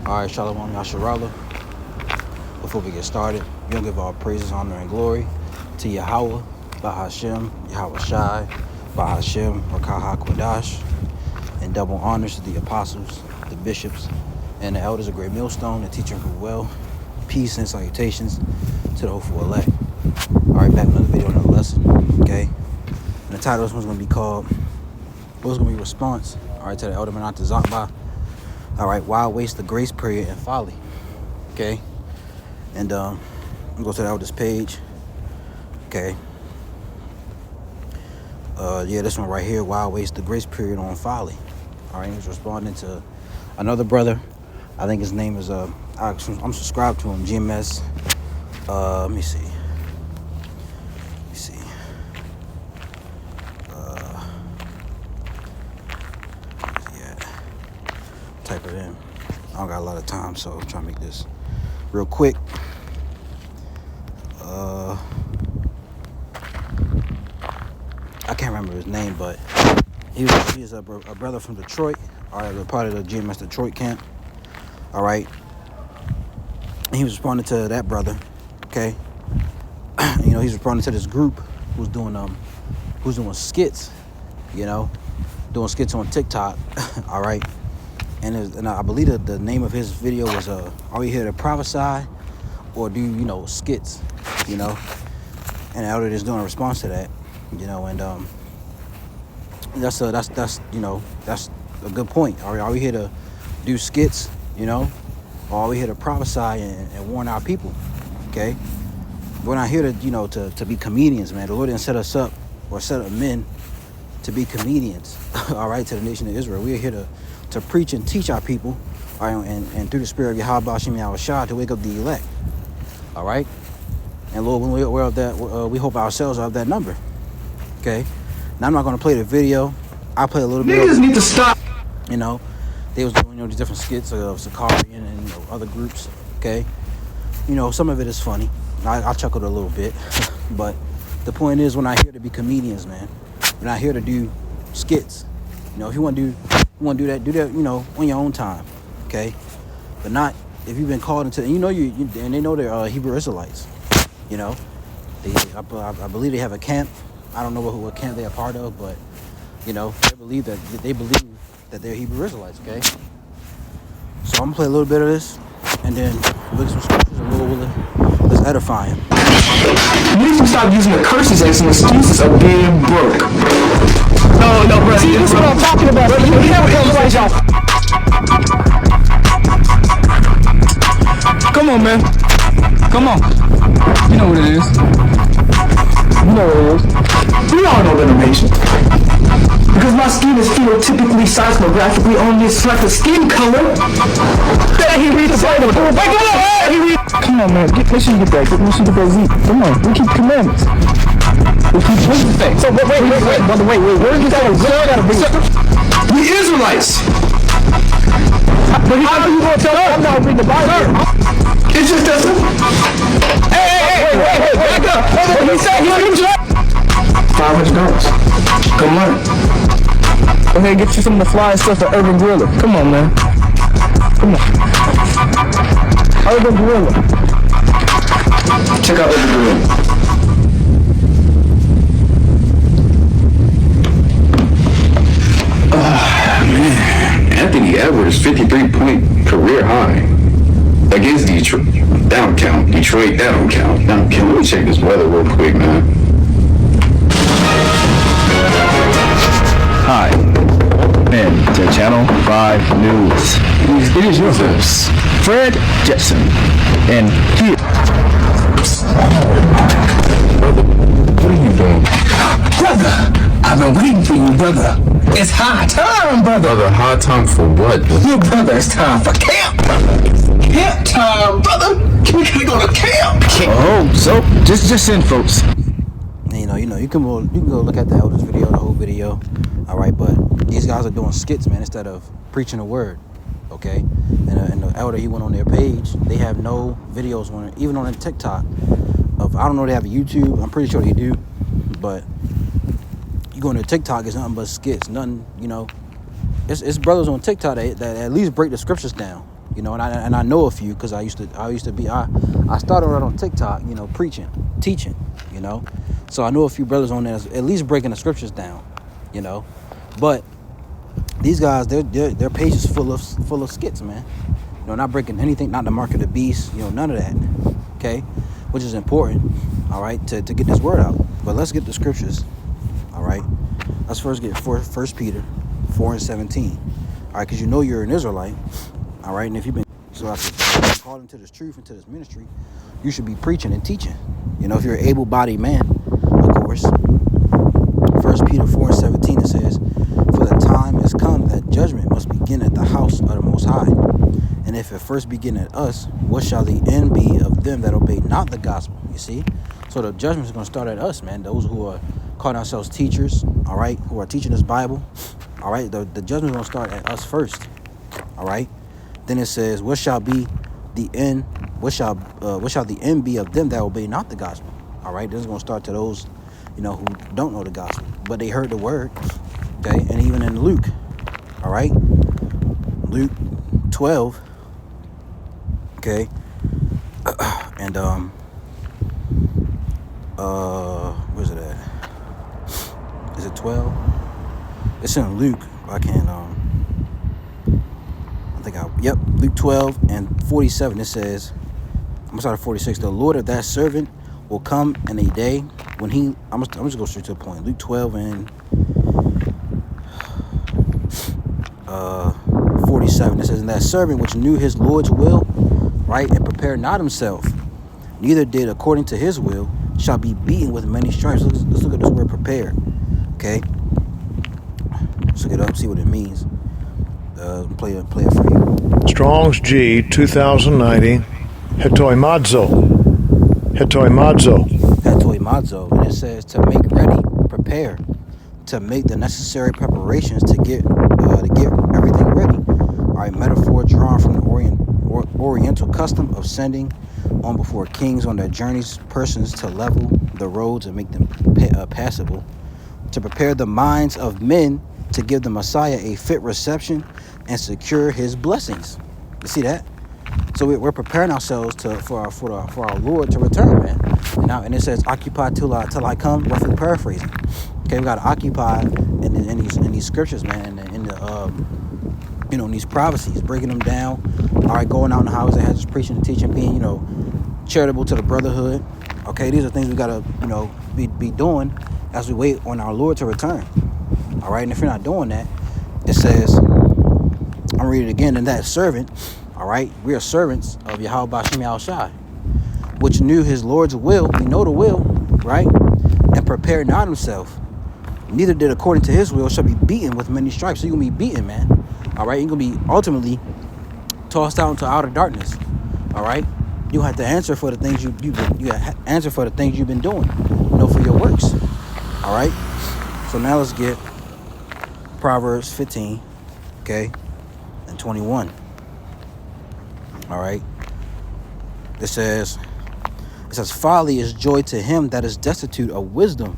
Alright, Shalom Yasharallah. Before we get started, we're going to give all praises, honor, and glory to Yahweh, Bahashem, Yahweh Shai, Bahashem, Rakaha Kwadash, and double honors to the apostles, the bishops, and the elders of Great Millstone, the teaching who well. Peace and salutations to the hopeful elect. Alright, back with another video, another lesson, okay? And the title of this one's going to be called, what's going to be response, alright, to the elder Menat Zakba. Alright, why waste the grace period and folly? Okay? And I'm gonna go to the elders page. Okay. Yeah, this one right here, why waste the grace period on folly? Alright, he was responding to another brother. I think his name is I'm subscribed to him, GMS. Let me see. Type it in. I don't got a lot of time, so I'm trying to make this real quick. I can't remember his name, but he is a brother from Detroit. All right, we're part of the GMS Detroit camp. All right, and he was responding to that brother. Okay, you know, he's responding to this group who's doing skits. You know, doing skits on TikTok. All right. And I believe that the name of his video was are we here to prophesy or do skits, and the elder is doing a response to that, and that's a good point. Are we here to do skits, or are we here to prophesy and warn our people? Okay, we're not here to to be comedians, man. The Lord didn't set us up or set up men to be comedians. All right, to the nation of Israel, we are here to preach and teach our people, all right, and through the spirit of Yahweh Hashem Yahweh Shah to wake up the elect. All right, and Lord, when we're aware of that, we hope ourselves are of that number. Okay, now I'm not going to play the video. I play a little bit. Niggas need to stop. They was doing these different skits of Sakari and other groups. Okay, some of it is funny. I chuckled a little bit, but the point is, we're not here to be comedians, man. We're not here to do skits. If you want to do that, on your own time, okay? But not if you've been called into, and and they know they're Hebrew Israelites, I believe they have a camp. I don't know what camp they're a part of, but they believe that they're Hebrew Israelites, okay? So I'm gonna play a little bit of this, and then look at some scriptures, and let's edify him. You need to stop using the curses as some excuses of being broke. No, bro. See, this is what I'm talking about. Come on, man. Come on. You know what it is. We all know that I'm Asian. Because my skin is phenotypically, seismographically on this like a skin color. That he reads the Bible. Come on, man. Make sure you get that. Make sure you get that Z. Come on. We keep commandments. We keep things. So wait. Brother, wait. Where is that? We Israelites. But how are you going to tell us? I'm not reading the Bible. It's just that. Hey, back up. What did he say? $500. Come on. Go ahead, get you some of the fly stuff at Urban Gorilla. Come on, man. Come on. Urban Gorilla. Check out Urban Gorilla. Man, Anthony Edwards' 53-point career high against Detroit. That don't count. Detroit, that don't count. Let me check this weather real quick, man. Hi, and to Channel 5 News. It is your host, Fred Jetson, and here. Brother, what are you doing? Brother, I've been waiting for you, brother. It's high time, brother. Brother, high time for what? Look, brother, it's time for camp, brother. Camp time, brother. Can we go to camp? Oh, so just in, folks. You can go look at the elders video, the whole video. All right, but these guys are doing skits, man, instead of preaching the word. Okay, and the elder, he went on their page. They have no videos on it, even on the TikTok. I don't know if they have a YouTube. I'm pretty sure they do, but you go on their TikTok, it's nothing but skits. Nothing, it's brothers on TikTok that at least break the scriptures down. You know, and I know a few because I used to be I started out on TikTok, you know, preaching, teaching, you know. So I know a few brothers on there at least breaking the scriptures down, you know. But these guys, their page is full of skits, man. You know, not breaking anything, not the mark of the beast, you know, none of that. Okay, which is important, all right, to get this word out. But let's get the scriptures, all right. Let's first get 1 Peter 4:17, all right, because you know you're an Israelite, all right, and if you've been called into this truth, into this ministry, you should be preaching and teaching. You know, if you're an able-bodied man, of course. 1 Peter 4:17, it says, "For the time has come that judgment must begin at the house of the Most High. And if it first begin at us, what shall the end be of them that obey not the gospel?" You see? So the judgment is going to start at us, man. Those who are calling ourselves teachers, all right, who are teaching this Bible, all right, the judgment is going to start at us first, all right? Then it says, what shall be the end? What shall the end be of them that obey not the gospel? All right, this is going to start to those, you know, who don't know the gospel, but they heard the word, okay? And even in Luke, all right, Luke 12, okay, and where's it at? Is it 12? It's in Luke. I can't yep, Luke 12 and 47. It says, I'm sorry, 46. The Lord of that servant will come in a day when he. I'm just go straight to the point. Luke 12 and 47. It says, "And that servant which knew his Lord's will, right, and prepared not himself, neither did according to his will, shall be beaten with many stripes." Let's look at this word "prepared." Okay, let's look it up, see what it means. Play it for you. Strong's G 2090 hetoimazo, And it says to make ready, prepare, to make the necessary preparations to get everything ready. All right, metaphor drawn from the Oriental custom of sending on before kings on their journeys persons to level the roads and make them passable, to prepare the minds of men to give the Messiah a fit reception and secure his blessings. You see that? So we're preparing ourselves for our Lord to return, man. And it says, "Occupy till I come." Roughly paraphrasing. Okay, we got to occupy in these scriptures, man, and in the you know, in these prophecies, breaking them down. All right, going out in the highways and hedges, preaching and teaching, being, you know, charitable to the brotherhood. Okay, these are things we gotta, you know, be doing as we wait on our Lord to return. All right, and if you're not doing that, it says, I'm reading it again, "And that servant," all right, we are servants of Yahweh Bashim Yahushai, "which knew his Lord's will," we know the will, right, "and prepared not himself, neither did according to his will, shall be beaten with many stripes." So you're going to be beaten, man. All right, you're going to be ultimately tossed out into outer darkness. All right, you have to answer for the things you answer for the things you've been doing, you know, for your works. All right, so now let's get Proverbs 15, okay, and 21. All right, it says, "Folly is joy to him that is destitute of wisdom,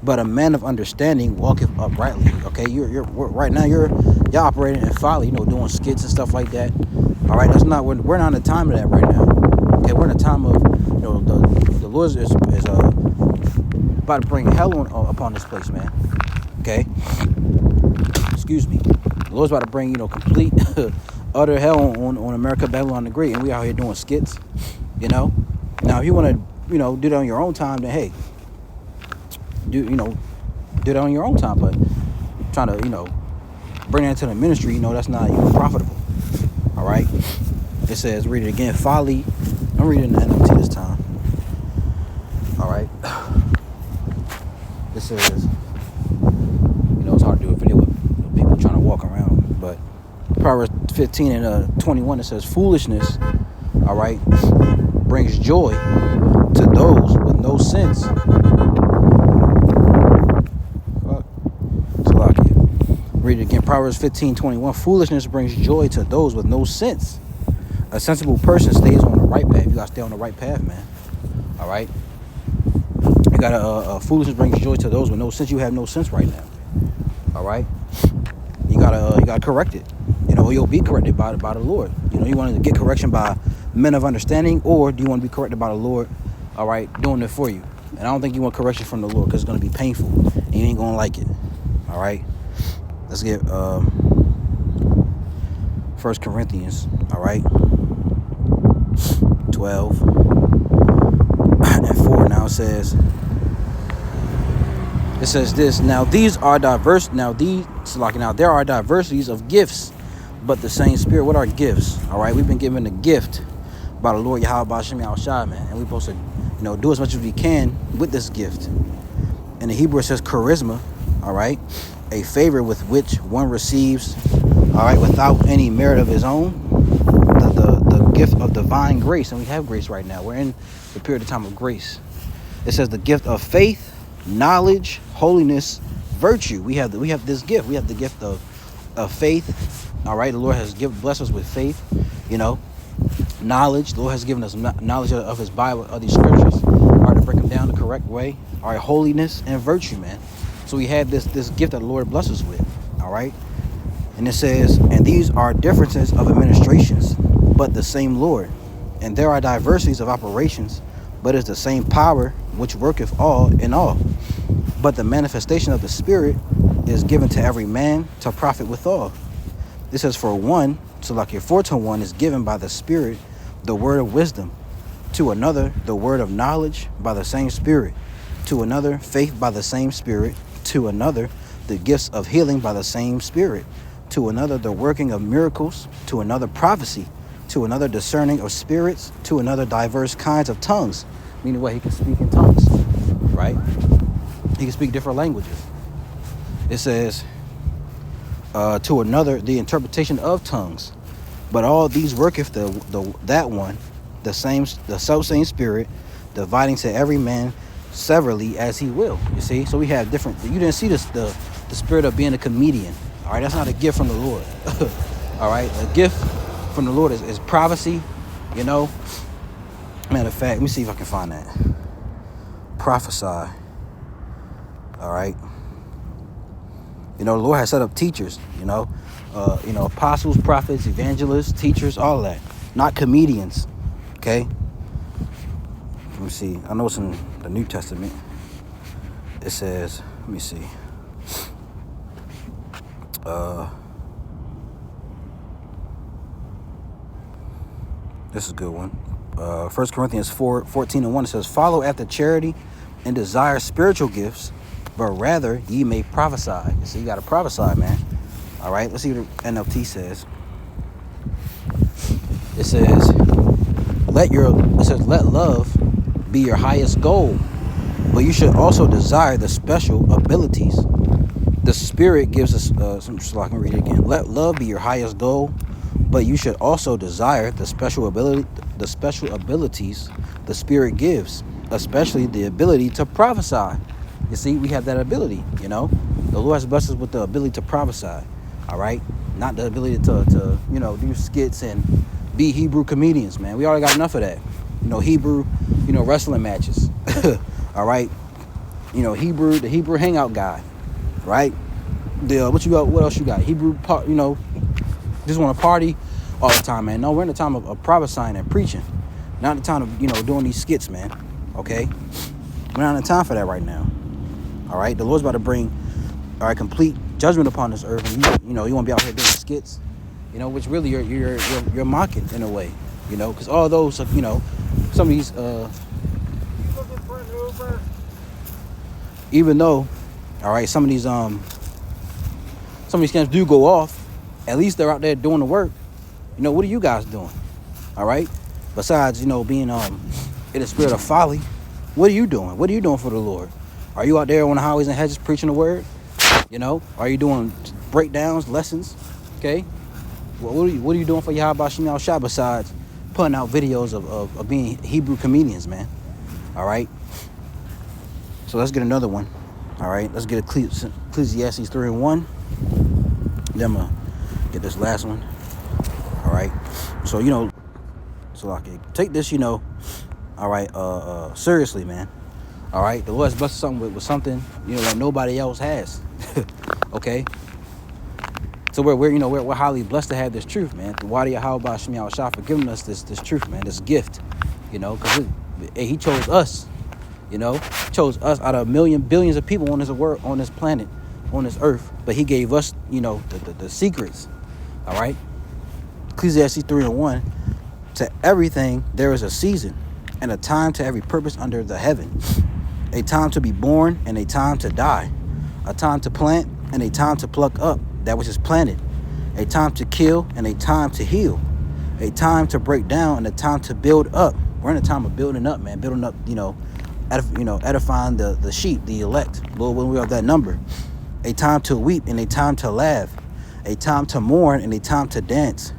but a man of understanding walketh uprightly." Okay, you're right now you're operating in folly, you know, doing skits and stuff like that. All right, we're not in the time of that right now. Okay, we're in a time of, you know, the Lord is about to bring hell upon this place, man. Okay, excuse me. The Lord's about to bring, you know, complete utter hell on America, Babylon the Great, and we out here doing skits, you know. Now, if you want to, you know, do that on your own time, then hey, do that on your own time. But trying to, you know, bring that into the ministry, you know, that's not even profitable. All right. It says, read it again. Folly. I'm reading the NLT this time. All right. It says, you know, it's hard to do a video with, you know, people trying to walk around, but Proverbs 15 and 21, it says, "Foolishness, all right, brings joy to those with no sense." Read it again. Proverbs 15:21. "Foolishness brings joy to those with no sense. A sensible person stays on the right path." You gotta stay on the right path, man. All right. You gotta. Foolishness brings joy to those with no sense. You have no sense right now. All right. You gotta correct it. You know. you'll be corrected by the Lord. You want to get correction by men of understanding, or do you want to be corrected by the Lord, all right, doing it for you? And I don't think you want correction from the Lord, because it's going to be painful and you ain't going to like it. All right, let's get 1 Corinthians, all right, 12 and 4. Now it says this. Now there are diversities of gifts, but the same Spirit. What are gifts? All right, we've been given a gift by the Lord Yahweh B'Shem Yahushua, man, and we're supposed to, do as much as we can with this gift. In the Hebrew, it says charisma, all right, a favor with which one receives, all right, without any merit of his own, the gift of divine grace. And we have grace right now. We're in the period of time of grace. It says the gift of faith, knowledge, holiness, virtue. We have this gift. We have the gift of faith. All right, the Lord has blessed us with faith. Knowledge. The Lord has given us knowledge of His Bible, of these scriptures, all right, to break them down the correct way. All right, holiness and virtue, man. So we have this gift that the Lord blesses us with. All right, and it says, and these are differences of administrations, but the same Lord. And there are diversities of operations, but it's the same power which worketh all in all. But the manifestation of the Spirit is given to every man to profit withal. This says, for one, so like your 4-to-1 is given by the Spirit the word of wisdom, to another the word of knowledge by the same Spirit, to another faith by the same Spirit, to another the gifts of healing by the same Spirit, to another the working of miracles, to another prophecy, to another discerning of spirits, to another diverse kinds of tongues. Meaning what? He can speak in tongues, right? He can speak different languages. It says, to another the interpretation of tongues. But all these worketh the same Spirit, dividing to every man severally as he will. You see, so we have different. You didn't see this the spirit of being a comedian. All right, that's not a gift from the Lord. All right, a gift from the Lord is prophecy. Matter of fact, let me see if I can find that. Prophesy. All right. The Lord has set up teachers. Apostles, prophets, evangelists, teachers, all of that. Not comedians. Okay. Let me see. I know it's in the New Testament. It says, let me see. This is a good one. 1 Corinthians 4:14-1, it says, follow after charity and desire spiritual gifts, but rather ye may prophesy. So you got to prophesy, man. All right, let's see what the NLT says. It says, let love be your highest goal, but you should also desire the special abilities the Spirit gives us. So I can read it again. Let love be your highest goal, but you should also desire the special abilities the Spirit gives, especially the ability to prophesy. You see, we have that ability. The Lord has blessed us with the ability to prophesy. All right, not the ability to do skits and be Hebrew comedians, man. We already got enough of that. Hebrew, wrestling matches. All right, the Hebrew hangout guy, right? What else you got? Hebrew part, just want to party all the time, man. No, we're in the time of prophesying and preaching, not the time of doing these skits, man. Okay, we're not in time for that right now. All right, the Lord's about to bring, all right, complete judgment upon this earth, and you want to be out here doing skits, which really you're mocking in a way, because all those, some of these, even though, all right, some of these camps do go off, at least they're out there doing the work. What are you guys doing? All right, besides being in the spirit of folly, what are you doing? What are you doing for the Lord? Are you out there on the highways and hedges preaching the word? Are you doing breakdowns, lessons? Okay, what are you doing for Yahweh B'Shem Yahushua besides putting out videos of being Hebrew comedians, man? All right, so let's get another one. All right, let's get Ecclesiastes 3:1. Then I'm gonna get this last one. All right, so so I can take this, all right, seriously, man. All right, the Lord's blessed something with something, like nobody else has. Okay, So we're highly blessed to have this truth, man. Why do Yahweh B'Shem Yahushua for giving us this truth, man, this gift, because he chose us, chose us out of billions of people on this planet, on this earth. But he gave us, the secrets. All right. Ecclesiastes 3:1. To everything there is a season, and a time to every purpose under the heaven. A time to be born and a time to die. A time to plant and a time to pluck up that which is planted. A time to kill and a time to heal. A time to break down and a time to build up. We're in a time of building up, man. Building up, edifying the sheep, the elect. Lord, when we are that number. A time to weep and a time to laugh. A time to mourn and a time to dance.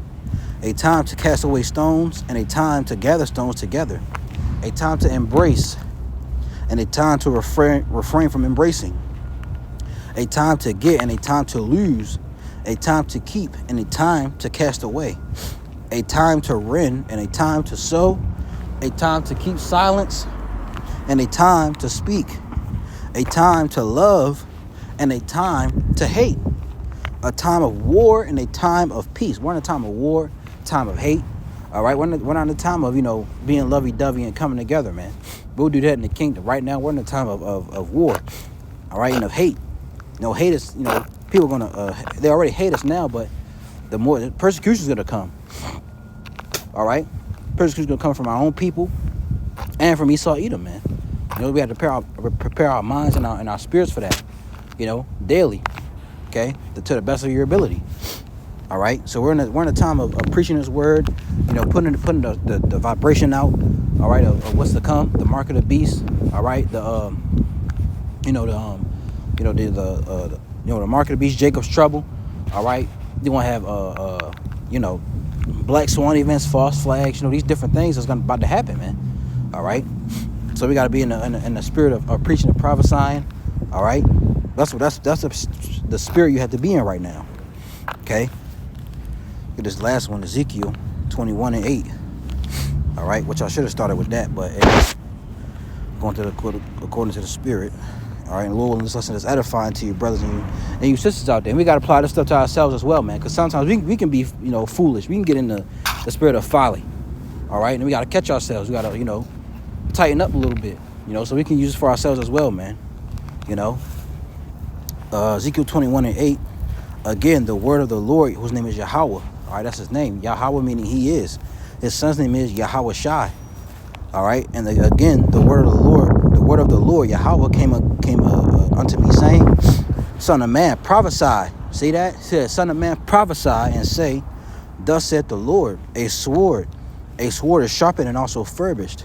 A time to cast away stones and a time to gather stones together. A time to embrace and a time to refrain from embracing. A time to get and a time to lose. A time to keep and a time to cast away. A time to rend and a time to sow. A time to keep silence and a time to speak. A time to love and a time to hate. A time of war and a time of peace. We're in a time of war, time of hate. All right, we're not in the time of, being lovey-dovey and coming together, man. We'll do that in the kingdom. Right now, we're in the time of war, all right, and of hate. Hate is, people are going to, they already hate us now, but the more, persecution is going to come, all right? Persecution is going to come from our own people and from Esau Edom, man. We have to prepare our minds and our spirits for that, daily, okay, to the best of your ability. All right, so we're in a time of preaching His word, putting the vibration out, all right, of what's to come, the mark of the beast, all right, the mark of the beast, Jacob's trouble, all right. You want to have black swan events, false flags, these different things that's about to happen, man. All right, so we got to be in the spirit of preaching and prophesying, all right. That's the spirit you have to be in right now, okay. Look at this last one, Ezekiel 21:8. All right, which I should have started with that, but going according to the Spirit. All right, and Lord, this lesson is edifying to you, brothers and you sisters out there. And we got to apply this stuff to ourselves as well, man, because sometimes we can be, foolish. We can get in the spirit of folly. All right, and we got to catch ourselves. We got to, tighten up a little bit, so we can use it for ourselves as well, man. Ezekiel 21:8. Again, the word of the Lord, whose name is Yahweh. All right, that's his name. Yahweh meaning he is. His son's name is Yahweh Shai. All right, and again, the word of the Lord, Yahweh came unto me, saying, Son of man, prophesy. See that? It says, Son of man, prophesy and say, Thus saith the Lord, a sword is sharpened and also furbished.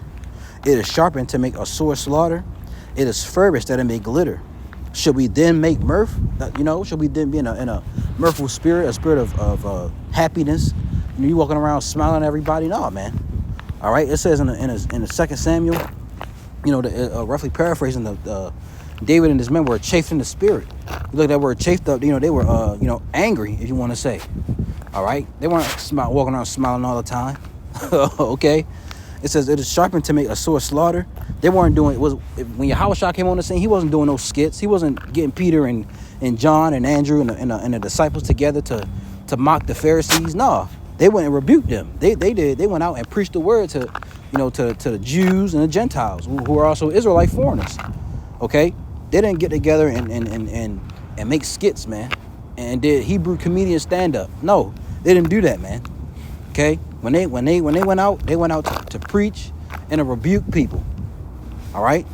It is sharpened to make a sore slaughter. It is furbished that it may glitter. Should we then make mirth? Should we then be in a mirthful spirit, a spirit of happiness? You walking around smiling at everybody? No, man. All right. It says in the 2 Samuel, roughly paraphrasing, David and his men were chafed in the spirit. You look at that word chafed up. They were angry, if you want to say. All right. They weren't walking around smiling all the time. Okay. It says it is sharpened to make a sore slaughter. They weren't doing when Yahushua came on the scene. He wasn't doing no skits. He wasn't getting Peter and John and Andrew and the disciples together to mock the Pharisees. No, they went and rebuked them. They did. They went out and preached the word to the Jews and the Gentiles who are also Israelite foreigners. Okay, they didn't get together and make skits, man, and did Hebrew comedian stand up. No, they didn't do that, man. Okay, when they went out, to preach and to rebuke people. All right.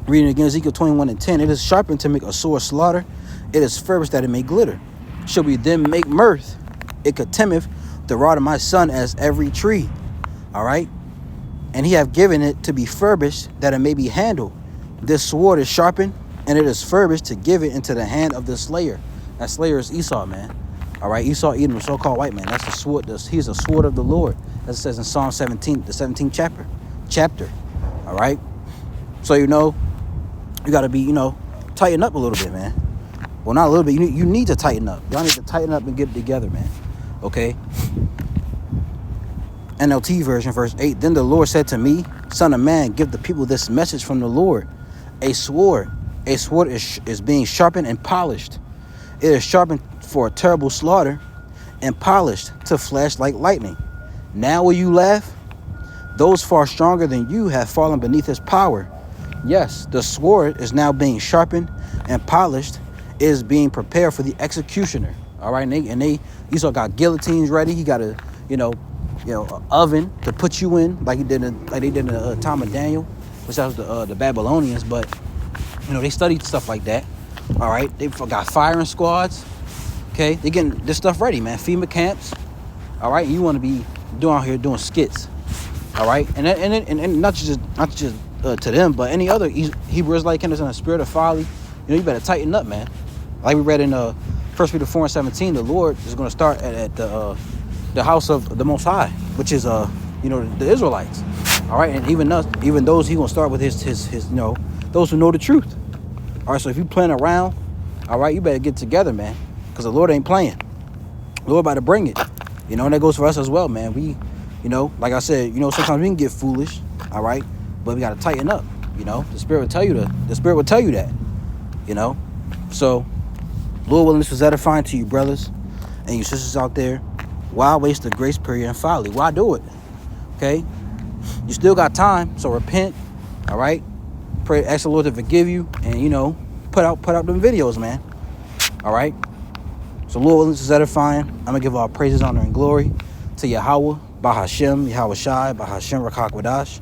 Reading again, Ezekiel 21:10. It is sharpened to make a sore slaughter. It is furbished that it may glitter. Should we then make mirth? It contemneth the rod of my son as every tree. All right. And he have given it to be furbished that it may be handled. This sword is sharpened and it is furbished to give it into the hand of the slayer. That slayer is Esau, man. All right, Esau Edom, the so-called white man. That's the sword. He's a sword of the Lord, as it says in Psalm 17, the 17th chapter. All right. So you got to be tighten up a little bit, man. Well, not a little bit. You need to tighten up. Y'all need to tighten up and get it together, man. Okay. NLT version, verse 8. Then the Lord said to me, Son of man, give the people this message from the Lord. A sword is being sharpened and polished. It is sharpened for a terrible slaughter and polished to flash like lightning. Now will you laugh? Those far stronger than you have fallen beneath his power. Yes, the sword is now being sharpened and polished. It is being prepared for the executioner. All right, and they Esau got guillotines ready. He got a a oven to put you in, like they did in the time of Daniel, which that was the Babylonians. But they studied stuff like that. All right, they got firing squads. Okay, they getting this stuff ready, man. FEMA camps. All right, you want to be doing skits. All right, and not just to them, but any other Hebrew Israelite that's in a spirit of folly. You better tighten up, man. Like we read in 1 Peter 4:17, the Lord is going to start at the house of the Most High, which is the Israelites. All right, and even those he going to start with his those who know the truth. All right, so if you playing around, all right, you better get together, man, because the Lord ain't playing. The Lord about to bring it. And that goes for us as well, man. We, like I said, sometimes we can get foolish, all right, but we got to tighten up. The Spirit will tell you that. So, Lord willing, this was edifying to you, brothers and you sisters out there. Why waste the grace period in folly? Why do it? Okay, you still got time, so repent. All right, pray, ask the Lord to forgive you, and put out them videos, man. All right. So Lord willing, this is edifying. I'm gonna give all praises, honor, and glory to Yahweh, Bahashem, Yahweh Shai, Bahashem, Rakakwadash,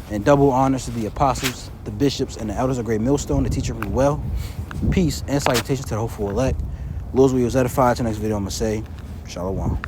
and double honors to the apostles, the bishops, and the elders of Great Millstone, the teacher who well. Peace and salutations to the hopeful elect. Lord's will is edified. To the next video, I'm gonna say, Shalom.